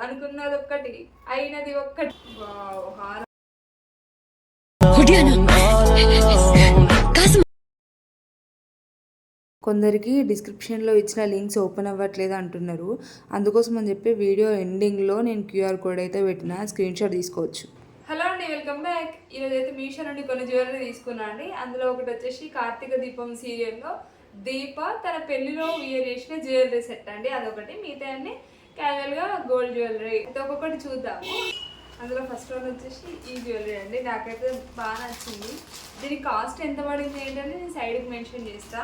అనుకున్నది ఒక్కటి అయినది ఒక్కటి. కొందరికి డిస్క్రిప్షన్లో ఇచ్చిన లింక్స్ ఓపెన్ అవ్వట్లేదు అంటున్నారు. అందుకోసం అని చెప్పి వీడియో ఎండింగ్లో నేను క్యూఆర్ కోడ్ అయితే పెట్టిన, స్క్రీన్ షాట్ తీసుకోవచ్చు. హలో అండి, వెల్కమ్ బ్యాక్. ఈరోజు అయితే మీషో నుండి కొన్ని జ్యువెలరీ తీసుకున్నా అండి. అందులో ఒకటి వచ్చేసి కార్తీక దీపం సీరియల్లో దీప తన పెళ్లిలో వియర్ చేసిన జ్యువెలరీ సెట్ అండి, అదొకటి. మిగతా అన్ని క్యాజువల్గా గోల్డ్ జ్యువెలరీ. అయితే ఒక్కొక్కటి చూద్దాము. అందులో ఫస్ట్ వన్ వచ్చేసి ఈ జ్యువెలరీ అండి, నాకైతే బాగా నచ్చింది. దీని కాస్ట్ ఎంత పడింది ఏంటంటే నేను సైడ్కి మెన్షన్ చేస్తా.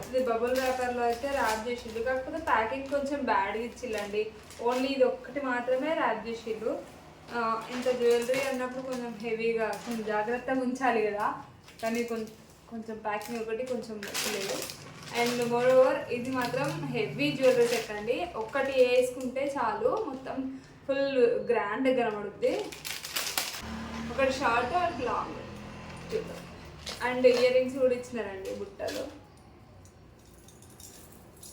ఇది బబుల్ ర్యాపర్లో అయితే ర్యాప్ చేసిండు, కాకపోతే ప్యాకింగ్ కొంచెం బ్యాడ్గా ఇచ్చిల్లండి. ఓన్లీ ఇది ఒక్కటి మాత్రమే ర్యాప్ చేసిండు. ఇంత జ్యువెలరీ అన్నప్పుడు కొంచెం హెవీగా కొంచెం జాగ్రత్తగా ఉంచాలి కదా, కానీ కొంచెం ప్యాకింగ్ ఒకటి కొంచెం నచ్చలేదు. అండ్ మోరోవర్ ఇది మాత్రం హెవీ జ్యువెలరీ సెట్ అండి. ఒక్కటి వేసుకుంటే చాలు, మొత్తం ఫుల్ గ్రాండ్ కనబడుద్ది. ఒకటి షార్ట్ ఒకటి లాంగ్ చూద్దాం. అండ్ ఇయర్ రింగ్స్ కూడా ఇచ్చినారండి బుట్టలు,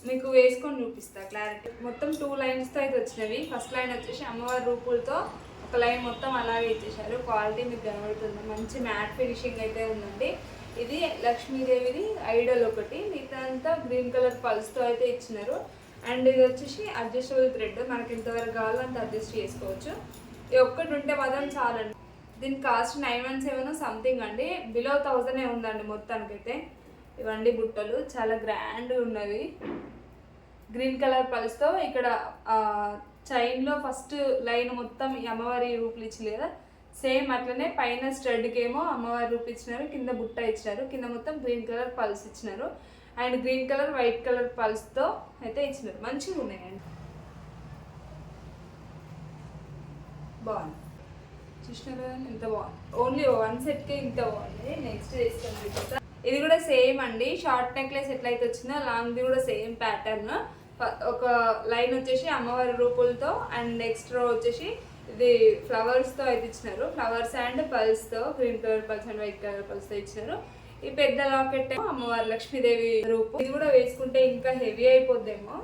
మీకు వేసుకొని చూపిస్తా క్లారిటీ. మొత్తం 2 లైన్స్తో అయితే వచ్చినవి. ఫస్ట్ లైన్ వచ్చేసి అమ్మవారి రూపులతో ఒక లైన్ మొత్తం అలాగే ఇచ్చేసారు. క్వాలిటీ మీకు కనబడుతుంది, మంచి మ్యాట్ ఫినిషింగ్ అయితే ఉందండి. ఇది లక్ష్మీదేవిది ఐడల్ ఒకటి, మిగతా అంతా గ్రీన్ కలర్ పల్స్తో అయితే ఇచ్చినారు. అండ్ ఇది వచ్చేసి అడ్జస్టబుల్ థ్రెడ్, మనకి ఎంతవరకు కావాలో అంత అడ్జస్ట్ చేసుకోవచ్చు. ఇది ఒక్కటి ఉంటే మాత్రం చాలండి. దీని కాస్ట్ 917 సంథింగ్ అండి, బిలో 1000 ఉందండి మొత్తానికైతే. ఇవండి బుట్టలు, చాలా గ్రాండ్ ఉన్నవి. గ్రీన్ కలర్ పల్స్తో ఇక్కడ చైన్లో ఫస్ట్ లైన్ మొత్తం అమ్మవారి రూపులు ఇచ్చి లేదా సేమ్ అట్లనే పైన స్టడ్కి ఏమో అమ్మవారి రూపు ఇచ్చినారు, కింద బుట్ట ఇచ్చినారు, కింద మొత్తం గ్రీన్ కలర్ పల్స్ ఇచ్చినారు. And green colour white colour పల్స్తో అయితే ఇచ్చినారు. మంచిగా ఉన్నాయండి, బాగుంది. చూసినారు ఎంత బాగుంది. ఓన్లీ 1 సెట్కే ఇంత బాగుంది. నెక్స్ట్ తీసుకొని ఇది కూడా సేమ్ అండి, షార్ట్ నెక్లెస్ ఎట్లయితే వచ్చిందో లాంగ్ది కూడా సేమ్ ప్యాటర్న్. ఒక లైన్ వచ్చేసి అమ్మవారి రూపులతో అండ్ నెక్స్ట్ రో వచ్చేసి ఇది ఫ్లవర్స్తో అయితే ఇచ్చినారు. ఫ్లవర్స్ అండ్ పల్స్తో, green colour pearls and white colour పల్స్తో ఇచ్చినారు. ఈ పెద్ద లాకెట్ అమ్మవారి లక్ష్మీదేవి రూపు. ఇది కూడా వేసుకుంటే ఇంకా హెవీ అయిపోద్దేమో,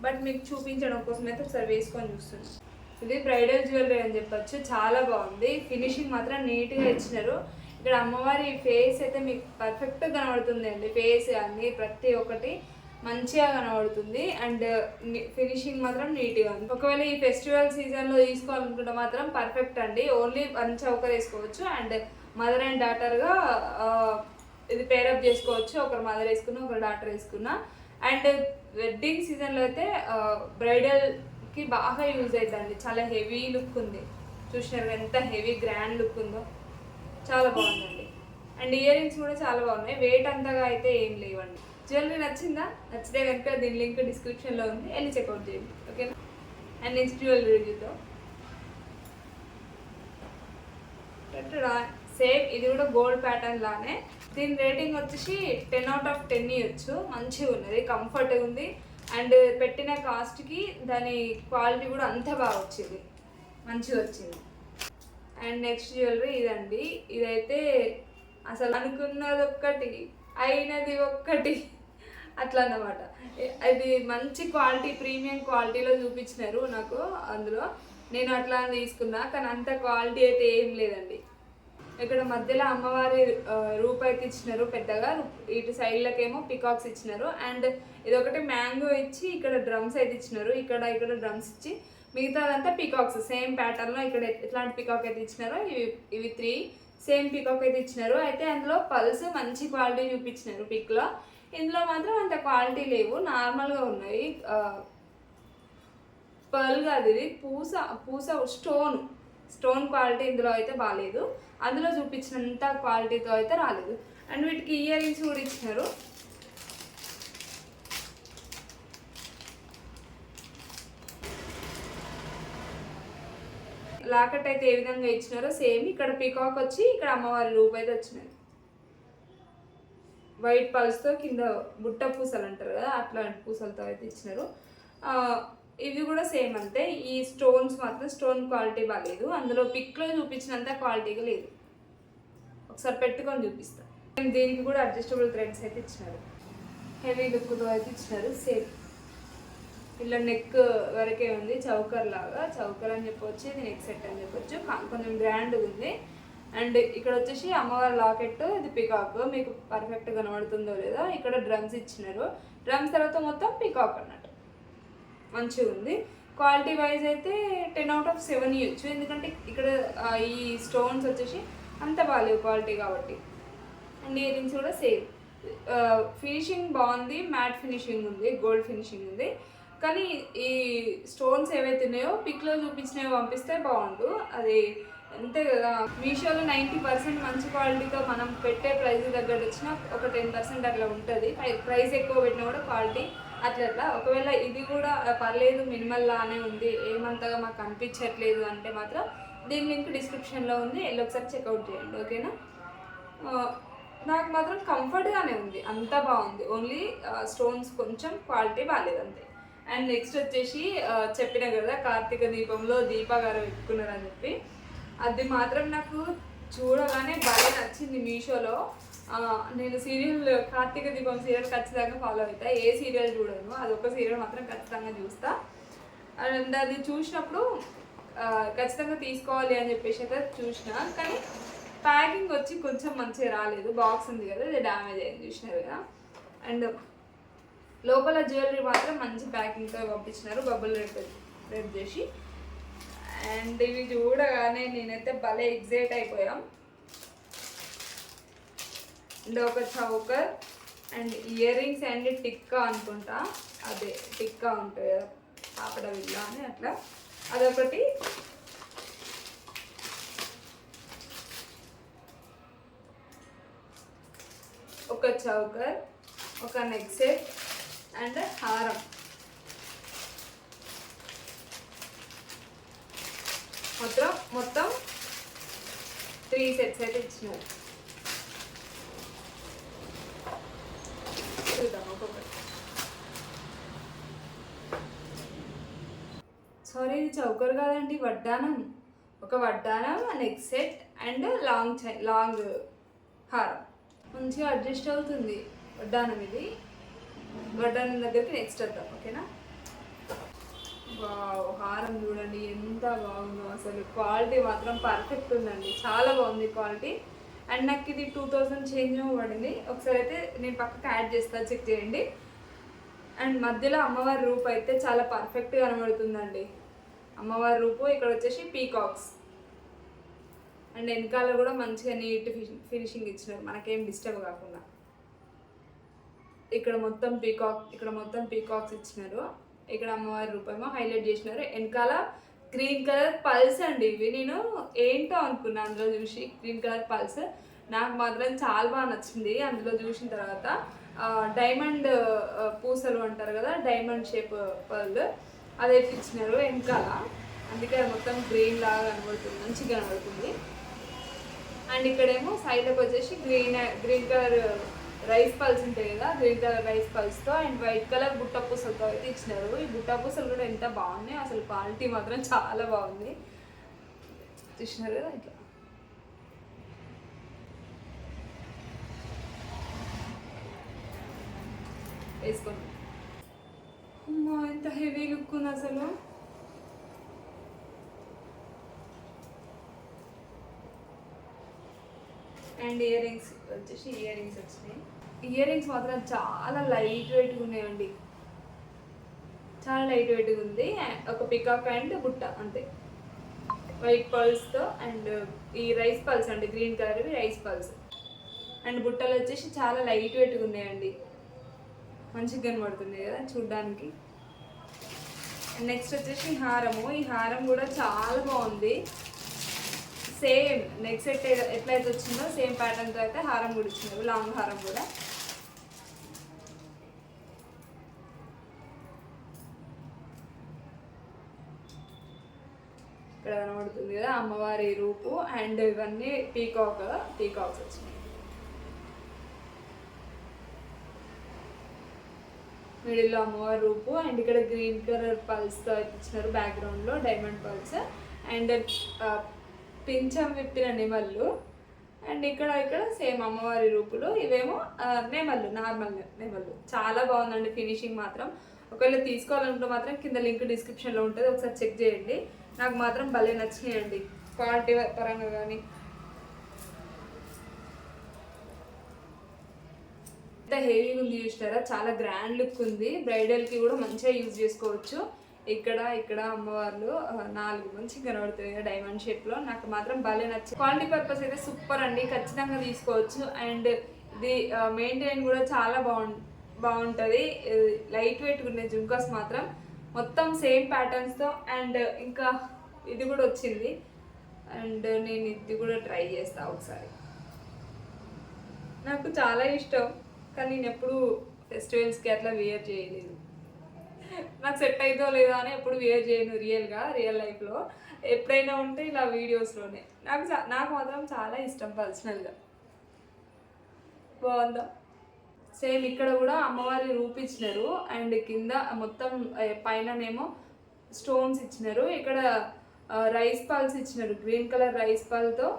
బట్ మీకు చూపించడం కోసం అయితే ఒకసారి వేసుకొని చూస్తున్నాను. ఇది బ్రైడల్ జ్యువెలరీ అని చెప్పొచ్చు, చాలా బాగుంది. ఫినిషింగ్ మాత్రం నీట్గా ఇచ్చినారు. ఇక్కడ అమ్మవారి ఫేస్ అయితే మీకు పర్ఫెక్ట్గా కనబడుతుంది అండి. ఫేస్ అన్ని ప్రతి ఒక్కటి మంచిగా కనబడుతుంది. అండ్ ఫినిషింగ్ మాత్రం నీట్గా ఉంది. ఒకవేళ ఈ ఫెస్టివల్ సీజన్లో తీసుకోవాలనుకుంటే మాత్రం పర్ఫెక్ట్ అండి. ఓన్లీ వన్ చౌకర్ వేసుకోవచ్చు అండ్ మదర్ అండ్ డాటర్గా ఇది పేరప్ చేసుకోవచ్చు. ఒకరు మదర్ వేసుకున్నా ఒకరు డాటర్ వేసుకున్నా. అండ్ వెడ్డింగ్ సీజన్లో అయితే బ్రైడల్కి బాగా యూజ్ అవుతుందండి. చాలా హెవీ లుక్ ఉంది, చూసినారు ఎంత హెవీ గ్రాండ్ లుక్ ఉందో, చాలా బాగుందండి. అండ్ ఇయర్ రింగ్స్ కూడా చాలా బాగున్నాయి, వెయిట్ అంతగా అయితే ఏం లేవండి. జ్యువెలరీ నచ్చిందా? నచ్చితే కనుక దీని లింక్ డిస్క్రిప్షన్లో ఉంది, వెళ్ళి చెక్అవుట్ చేయండి, ఓకేనా. అండ్ నెక్స్ట్ జ్యువెలరీ చూద్దాం. సేమ్ ఇది కూడా గోల్డ్ ప్యాటర్న్ లానే. దీని రేటింగ్ వచ్చేసి 10 out of 10 ఇవ్వచ్చు. మంచిగా ఉన్నది, కంఫర్ట్గా ఉంది. అండ్ పెట్టిన కాస్ట్కి దాని క్వాలిటీ కూడా అంత బాగా వచ్చింది, మంచిగా వచ్చింది. అండ్ నెక్స్ట్ జ్యువెలరీ ఇదండి. ఇదైతే అసలు అనుకున్నది ఒక్కటి అయినది ఒక్కటి అట్లా అన్నమాట. అది మంచి క్వాలిటీ, ప్రీమియం క్వాలిటీలో చూపించినారు నాకు. అందులో నేను అట్లా తీసుకున్నా, కానీ అంత క్వాలిటీ అయితే ఏం లేదండి. ఇక్కడ మధ్యలో అమ్మవారి రూప్ అయితే ఇచ్చినారు పెద్దగా, ఇటు సైడ్లకేమో పికాక్స్ ఇచ్చినారు. అండ్ ఇదొకటి మ్యాంగో ఇచ్చి ఇక్కడ డ్రమ్స్ అయితే ఇచ్చినారు. ఇక్కడ డ్రమ్స్ ఇచ్చి మిగతాదంతా పికాక్స్ సేమ్ ప్యాటర్న్లో. ఇక్కడ ఎట్లాంటి పికాక్ అయితే ఇచ్చినారో ఇవి 3 సేమ్ పికాక్ అయితే ఇచ్చినారు. అయితే అందులో పల్స్ మంచి క్వాలిటీ చూపించినారు పిక్లో, ఇందులో మాత్రం అంత క్వాలిటీ లేవు, నార్మల్గా ఉన్నాయి. పర్ల్ కాదు ఇది, పూస స్టోన్ క్వాలిటీ ఇందులో అయితే బాగాలేదు, అందులో చూపించినంత క్వాలిటీతో అయితే రాలేదు. అండ్ వీటికి ఇయర్ రింగ్స్ కూడా ఇచ్చినారు. లాకెట్ అయితే ఏ విధంగా ఇచ్చినారో సేమ్ ఇక్కడ పికాక్ వచ్చి ఇక్కడ అమ్మవారి రూప్ అయితే వచ్చినది. వైట్ పల్స్తో కింద బుట్ట పూసలు అంటారు కదా, అట్లాంటి పూసలతో అయితే ఇచ్చినారు. ఇవి కూడా సేమ్ అంతే. ఈ స్టోన్స్ మాత్రం స్టోన్ క్వాలిటీ బాగాలేదు, అందులో పిక్లో చూపించినంత క్వాలిటీగా లేదు. ఒకసారి పెట్టుకొని చూపిస్తాను. దీనికి కూడా అడ్జస్టబుల్ థ్రెడ్స్ అయితే ఇచ్చినారు, హెవీ లుక్తో అయితే ఇచ్చినారు. సేమ్ ఇలా నెక్ వరకే ఉంది, చౌకర్ లాగా. చౌకర్ అని చెప్పొచ్చు, ఇది నెక్ సెట్ అని చెప్పొచ్చు. కొంచెం గ్రాండ్ ఉంది. అండ్ ఇక్కడ వచ్చేసి అమ్మవారి లాకెట్, ఇది పికాక్. మీకు పర్ఫెక్ట్ కనబడుతుందో లేదో. ఇక్కడ డ్రమ్స్ ఇచ్చినారు. డ్రమ్స్ తర్వాత మొత్తం పికాక్ అన్నట్టు. మంచిగా ఉంది. క్వాలిటీ వైజ్ అయితే 10/7 ఇవ్వచ్చు. ఎందుకంటే ఇక్కడ ఈ స్టోన్స్ వచ్చేసి అంత బాగాలేవు క్వాలిటీ కాబట్టి. అండ్ ఇయర్ రింగ్స్ కూడా సేమ్. ఫినిషింగ్ బాగుంది, మ్యాట్ ఫినిషింగ్ ఉంది, గోల్డ్ ఫినిషింగ్ ఉంది. కానీ ఈ స్టోన్స్ ఏవైతే ఉన్నాయో పిక్లో చూపించినవి పంపిస్తే బాగుండు. అది అంతే కదా, మీషోలో 90% మంచి క్వాలిటీతో మనం పెట్టే ప్రైస్ తగ్గట్టు వచ్చినా ఒక 10% అట్లా ఉంటుంది. ప్రైస్ ఎక్కువ పెట్టినా కూడా క్వాలిటీ అట్లా. ఒకవేళ ఇది కూడా పర్లేదు, మినిమల్ లానే ఉంది, ఏమంతగా మాకు అనిపించట్లేదు అంటే మాత్రం దీని లింక్ డిస్క్రిప్షన్లో ఉంది, వెళ్ళి ఒకసారి చెక్అవుట్ చేయండి. ఓకేనా? నాకు మాత్రం కంఫర్ట్గానే ఉంది, అంతా బాగుంది. ఓన్లీ స్టోన్స్ కొంచెం క్వాలిటీ బాగాలేదు అంతే. అండ్ నెక్స్ట్ వచ్చేసి చెప్పిన కదా కార్తీక దీపంలో దీపాగారు పెట్టుకున్నారని చెప్పి, అది మాత్రం నాకు చూడగానే బాగా నచ్చింది మీషోలో. నేను సీరియల్ కార్తీక దీపం సీరియల్ ఖచ్చితంగా ఫాలో అవుతా. ఏ సీరియల్ చూడను, అదొక సీరియల్ మాత్రం ఖచ్చితంగా చూస్తా. అండ్ అది చూసినప్పుడు ఖచ్చితంగా తీసుకోవాలి అని చెప్పేసి అయితే చూసిన. కానీ ప్యాకింగ్ వచ్చి కొంచెం మంచిగా రాలేదు. బాక్స్ ఉంది కదా, ఇది డ్యామేజ్ అయింది, చూసినారు కదా. అండ్ లోపల జ్యువెలరీ మాత్రం మంచి ప్యాకింగ్తో పంపించినారు, బబుల్ రేప్ చేసి. అండ్ ఇవి చూడగానే నేనైతే భలే ఎగ్జైట్ అయిపోయాం. అండ్ ఒక choker and ear rings and tikka అనుకుంటా, అదే టిక్కా ఉంటుంది కదా పాపడ విల్ల అని అట్లా, అదొకటి. ఒక చౌకర్, ఒక నెక్ సెట్ అండ్ హారం. మొత్తం 3 సెట్స్ అయితే ఇచ్చినారు. చూద్దాం ఒక్కొక్కటి. సారీ, ఇది చౌకర్ కాదండి, వడ్డానం. ఒక వడ్డానం, నెక్ సెట్ అండ్ లాంగ్ హారం. మంచిగా అడ్జస్ట్ అవుతుంది వడ్డానం. ఇది వడ్డానం దగ్గరికి నెక్స్ట్ వద్దాం. ఓకేనా? హారం చూడండి ఎంత బాగుందో, అసలు క్వాలిటీ మాత్రం పర్ఫెక్ట్ ఉందండి, చాలా బాగుంది క్వాలిటీ. అండ్ నాకు ఇది 2000 చేంజ్ పడింది. ఒకసారి అయితే నేను పక్కకు యాడ్ చేస్తా, చెక్ చేయండి. అండ్ మధ్యలో అమ్మవారి రూపు అయితే చాలా పర్ఫెక్ట్గా కనబడుతుందండి. అమ్మవారి రూపు ఇక్కడ వచ్చేసి పీకాక్స్. అండ్ వెనకాల కూడా మంచిగా నీట్ ఫినిషింగ్ ఇచ్చినారు, మనకేం డిస్టర్బ్ కాకుండా. ఇక్కడ మొత్తం పీకాక్స్ ఇచ్చినారు. ఇక్కడ అమ్మవారి రూపేమో హైలైట్ చేసినారు. వెనకాల గ్రీన్ కలర్ పల్స్ అండి. ఇవి నేను ఏంటో అనుకున్నా అందులో చూసి, గ్రీన్ కలర్ పల్స్ నాకు మాత్రం చాలా బాగా నచ్చింది. అందులో చూసిన తర్వాత డైమండ్ పూసలు అంటారు కదా, డైమండ్ షేప్ పర్ల్ అదైతే ఇచ్చినారు వెనకాల. అందుకే అది మొత్తం గ్రీన్ లాగా కనబడుతుంది, మంచిగా కనబడుతుంది. అండ్ ఇక్కడేమో సైడ్కి వచ్చేసి గ్రీన్ కలర్ రైస్ పల్స్ ఉంటాయి కదా, గ్రీన్ కలర్ రైస్ పల్స్తో అండ్ వైట్ కలర్ బుట్ట పూసలతో అయితే ఇచ్చినారు. ఈ బుట్ట పూసలు కూడా ఎంత బాగున్నాయి, అసలు క్వాలిటీ మాత్రం చాలా బాగుంది. చూసినారు కదా, ఇట్లా వేసుకోండి. అమ్మా ఎంత హెవీ లుక్ ఉంది అసలు. అండ్ ఇయర్ రింగ్స్ వచ్చినాయి. ఇయర్ రింగ్స్ మాత్రం చాలా లైట్ వెయిట్గా ఉన్నాయండి, చాలా లైట్ వెయిట్గా ఉంది. ఒక పికాక్ అండ్ బుట్ట అంతే, వైట్ పల్స్తో. అండ్ ఈ రైస్ పల్స్ అండి, గ్రీన్ కలర్వి రైస్ పల్స్. అండ్ బుట్టలు వచ్చేసి చాలా లైట్ వెయిట్గా ఉన్నాయండి, మంచిగా కనబడుతుంది కదా చూడ్డానికి. అండ్ నెక్స్ట్ వచ్చేసి హారము. ఈ హారం కూడా చాలా బాగుంది. సేమ్ నెక్ సెట్ ఎట్లయితే వచ్చిందో సేమ్ ప్యాటర్న్తో అయితే హారం కూడా ఇచ్చినారు, లాంగ్ హారం కూడా. ఇక్కడ కనబడుతుంది కదా అమ్మవారి రూపు. అండ్ ఇవన్నీ పీకాక్స్ వచ్చినాయి. మిడిల్లో అమ్మవారి రూపు. అండ్ ఇక్కడ గ్రీన్ కలర్ పల్స్తో అయితే ఇచ్చినారు, బ్యాక్గ్రౌండ్లో డైమండ్ పల్స్. అండ్ పింఛం విప్పిన నెమళ్ళు. అండ్ ఇక్కడ సేమ్ అమ్మవారి రూపులు. ఇవేమో నెమళ్ళు, నార్మల్ నెమళ్ళు. చాలా బాగుందండి ఫినిషింగ్ మాత్రం. ఒకవేళ తీసుకోవాలనుకుంటే మాత్రం కింద లింక్ డిస్క్రిప్షన్లో ఉంటుంది, ఒకసారి చెక్ చేయండి. నాకు మాత్రం భలే నచ్చినాయండి క్వాలిటీ పరంగా కానీ. ఎంత హెవీగా ఉంది చూసినారా, చాలా గ్రాండ్ లుక్ ఉంది. బ్రైడల్కి కూడా మంచిగా యూజ్ చేసుకోవచ్చు. ఇక్కడ అమ్మవార్లు 4 మంచిగా కనబడుతుంది డైమండ్ షేప్లో. నాకు మాత్రం భలే నచ్చింది. క్వాలిటీ పర్పస్ అయితే సూపర్ అండి, ఖచ్చితంగా తీసుకోవచ్చు. అండ్ ఇది మెయింటైన్ కూడా చాలా బాగుంటుంది. లైట్ వెయిట్ ఉన్నాయి జుంకాస్ మాత్రం, మొత్తం సేమ్ ప్యాటర్న్స్తో. అండ్ ఇంకా ఇది కూడా వచ్చింది, అండ్ నేను ఇది కూడా ట్రై చేస్తా ఒకసారి. నాకు చాలా ఇష్టం, కానీ నేను ఎప్పుడు ఫెస్టివల్స్కి అట్లా వేర్ చేయలేదు. నాకు సెట్ అవుతుందో లేదో అని ఎప్పుడు వేర్ చేయను రియల్ లైఫ్లో. ఎప్పుడైనా ఉంటే ఇలా వీడియోస్లోనే. నాకు మాత్రం చాలా ఇష్టం పర్సనల్గా. బాగుందా? సేమ్ ఇక్కడ కూడా అమ్మవారి రూప్ ఇచ్చినారు, అండ్ కింద మొత్తం పైననేమో స్టోన్స్ ఇచ్చినారు. ఇక్కడ రైస్ పాల్స్ ఇచ్చినారు, గ్రీన్ కలర్ రైస్ పాల్తో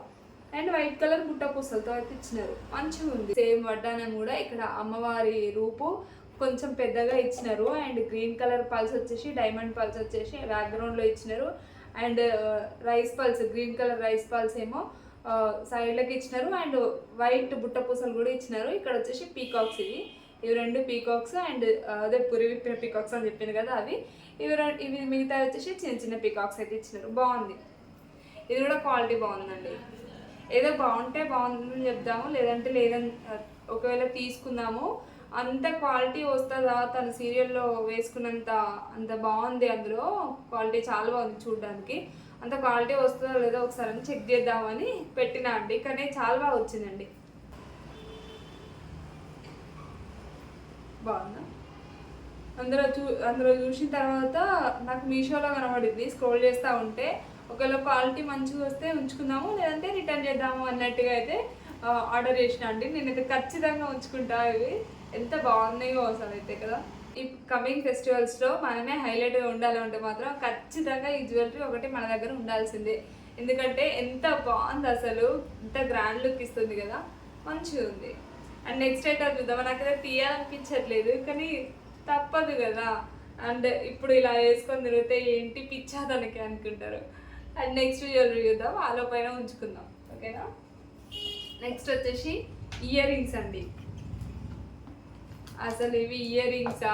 అండ్ వైట్ కలర్ బుట్ట పూసలతో అయితే ఇచ్చినారు. మంచిగా ఉంది. సేమ్ వడ్డానం కూడా ఇక్కడ అమ్మవారి రూపు కొంచెం పెద్దగా ఇచ్చినారు. అండ్ గ్రీన్ కలర్ పల్స్ వచ్చేసి, డైమండ్ పల్స్ వచ్చేసి బ్యాక్గ్రౌండ్లో ఇచ్చినారు. And rice pearls, green colour rice pearls ఏమో సైడ్లకి ఇచ్చినారు. అండ్ వైట్ బుట్ట పూసలు కూడా ఇచ్చినారు. ఇక్కడ వచ్చేసి పీకాక్స్, ఇవి 2 పీకాక్స్. అండ్ అదే పురి విప్పిన పీకాక్స్ అని చెప్పింది కదా, ఇవి మిగతా వచ్చేసి చిన్న చిన్న పీకాక్స్ అయితే ఇచ్చినారు. బాగుంది. ఇది కూడా క్వాలిటీ బాగుందండి. ఏదో బాగుంటే బాగుందని చెప్దాము, లేదని ఒకవేళ తీసుకుందాము. అంత క్వాలిటీ వస్తుందా, తన సీరియల్లో అంత బాగుంది. అందులో క్వాలిటీ చాలా బాగుంది చూడడానికి. అంత క్వాలిటీ వస్తుందో లేదో ఒకసారి అని చెక్ చేద్దామని పెట్టినా అండి, కానీ చాలా బాగా వచ్చిందండి. బాగుందా? అందులో చూసిన తర్వాత నాకు మీషోలో కనబడింది. స్క్రోల్ చేస్తూ ఉంటే ఒకవేళ క్వాలిటీ మంచిగా వస్తే ఉంచుకుందాము, లేదంటే రిటర్న్ చేద్దాము అన్నట్టుగా అయితే ఆర్డర్ చేసిన అండి. నేనైతే ఖచ్చితంగా ఉంచుకుంటా. ఇవి ఎంత బాగున్నాయో అసలు అయితే కదా. ఈ కమింగ్ ఫెస్టివల్స్లో మనమే హైలైట్గా ఉండాలంటే మాత్రం ఖచ్చితంగా ఈ జ్యువెలరీ ఒకటి మన దగ్గర ఉండాల్సిందే. ఎందుకంటే ఎంత బాగుంది అసలు, ఎంత గ్రాండ్ లుక్ ఇస్తుంది కదా, మంచిగా ఉంది. అండ్ నెక్స్ట్ ఐటమ్ చూద్దాం. నాకైతే తీయాలనిపించట్లేదు, కానీ తప్పదు కదా. అండ్ ఇప్పుడు ఇలా వేసుకొని తిరిగితే ఏంటి పిచ్చా తనకి అనుకుంటారు. అండ్ నెక్స్ట్ జ్యువెలరీ చూద్దాం, ఆలో పైన ఉంచుకుందాం, ఓకేనా. నెక్స్ట్ వచ్చేసి ఇయర్ రింగ్స్ అండి. అసలు ఇవి ఇయర్ రింగ్సా,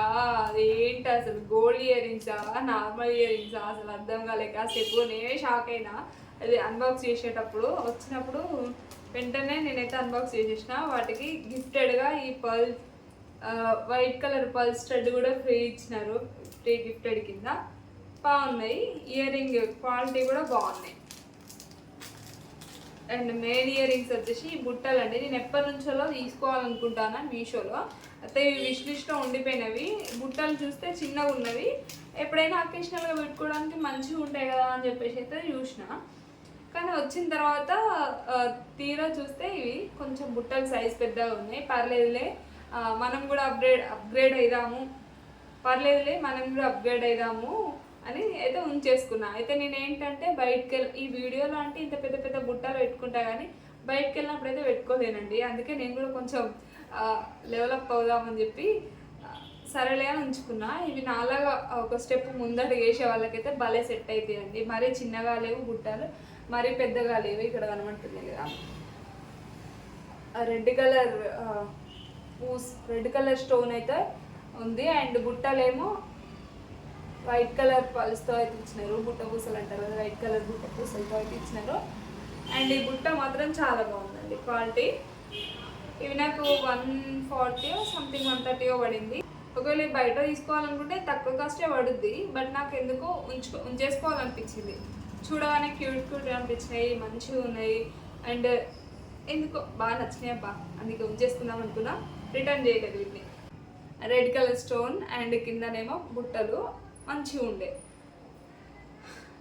ఏంటి అసలు గోల్డ్ ఇయర్ రింగ్సా, నార్మల్ ఇయర్ రింగ్సా, అసలు అర్థం కాలేక సేపు నేనే షాక్ అయినా. అది అన్బాక్స్ చేసేటప్పుడు వచ్చినప్పుడు వెంటనే నేనైతే అన్బాక్స్ చేసేసిన. వాటికి గిఫ్టెడ్గా ఈ వైట్ కలర్ పల్స్ స్టడ్ కూడా ఫ్రీ ఇచ్చినారు, ఫ్రీ గిఫ్టెడ్ కింద. బాగున్నాయి. ఇయర్ రింగ్ క్వాలిటీ కూడా బాగున్నాయి. అండ్ మెయిన్ ఇయర్ రింగ్స్ వచ్చేసి బుట్టలు అండి. నేను ఎప్పటి నుంచో తీసుకోవాలనుకుంటాను మీషోలో, అయితే ఇవి విష్ లిస్ట్లో ఉండిపోయినవి. బుట్టలు చూస్తే చిన్నగా ఉన్నవి, ఎప్పుడైనా అకేషనల్గా పెట్టుకోవడానికి మంచిగా ఉంటాయి కదా అని చెప్పేసి అయితే చూసిన. కానీ వచ్చిన తర్వాత తీరా చూస్తే ఇవి కొంచెం బుట్టలు సైజ్ పెద్దగా ఉన్నాయి. పర్లేదులే, మనం కూడా అప్గ్రేడ్ అవుదాము, అని అయితే ఉంచేసుకున్నా. అయితే నేను ఏంటంటే ఈ వీడియోలో అంటే ఇంత పెద్ద పెద్ద బుట్టలు పెట్టుకుంటా, కానీ బయటకు వెళ్ళినప్పుడు అయితే పెట్టుకోలేనండి. అందుకే నేను కూడా కొంచెం డెవలప్ అవుదామని చెప్పి సరేలే అని ఉంచుకున్నా. ఇవి నాలాగా ఒక స్టెప్ ముందట వేసే వాళ్ళకైతే భలే సెట్ అవుతాయండి. మరీ చిన్నగా లేవు బుట్టలు, మరీ పెద్దగా లేవు. ఇక్కడ కనబడుతుంది కదా రెడ్ కలర్ స్టోన్ అయితే ఉంది. అండ్ బుట్టలేమో వైట్ కలర్ పల్స్తో అయితే ఇచ్చినారు, బుట్ట పూసలు అంటారు కదా, వైట్ కలర్ బుట్ట పూసలతో అయితే ఇచ్చినారు. అండ్ ఈ బుట్ట మాత్రం చాలా బాగుందండి క్వాలిటీ. ఇవి నాకు 140 సంథింగ్ 130 పడింది. ఒకవేళ బయట తీసుకోవాలనుకుంటే తక్కువ కాస్టే పడుద్ది, బట్ నాకు ఎందుకో ఉంచేసుకోవాలనిపించింది. చూడగానే క్యూట్ అనిపించినాయి, మంచిగా ఉన్నాయి. అండ్ ఎందుకో బాగా నచ్చినాయి అబ్బా, అందుకే ఉంచేసుకుందాం అనుకున్నా. రిటర్న్ చేయలేదు వీటిని. రెడ్ కలర్ స్టోన్ అండ్ కిందనేమో బుట్టలు మంచిగా ఉండే.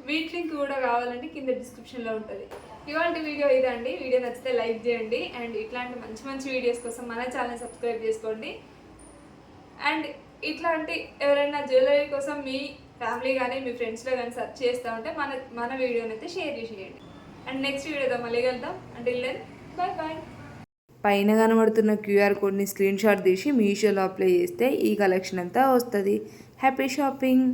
వీటి లింక్ కూడా కావాలంటే కింద డిస్క్రిప్షన్లో ఉంటుంది. ఇవాళ వీడియో ఇదండి. వీడియో నచ్చితే లైక్ చేయండి. అండ్ ఇట్లాంటి మంచి వీడియోస్ కోసం మన ఛానల్ సబ్స్క్రైబ్ చేసుకోండి. అండ్ ఇట్లాంటి ఎవరైనా జ్యువెలరీ కోసం మీ ఫ్యామిలీ కానీ మీ ఫ్రెండ్స్లో కానీ సెర్చ్ చేస్తూ ఉంటే మన వీడియోని అయితే షేర్ చేసేయండి. అండ్ నెక్స్ట్ వీడియోతో మళ్ళీ వెళ్దాం. Until then bye. పైన కనబడుతున్న క్యూఆర్ కోడ్ని స్క్రీన్ షాట్ తీసి మీషోలో అప్లై చేస్తే ఈ కలెక్షన్ అంతా వస్తుంది. Happy shopping.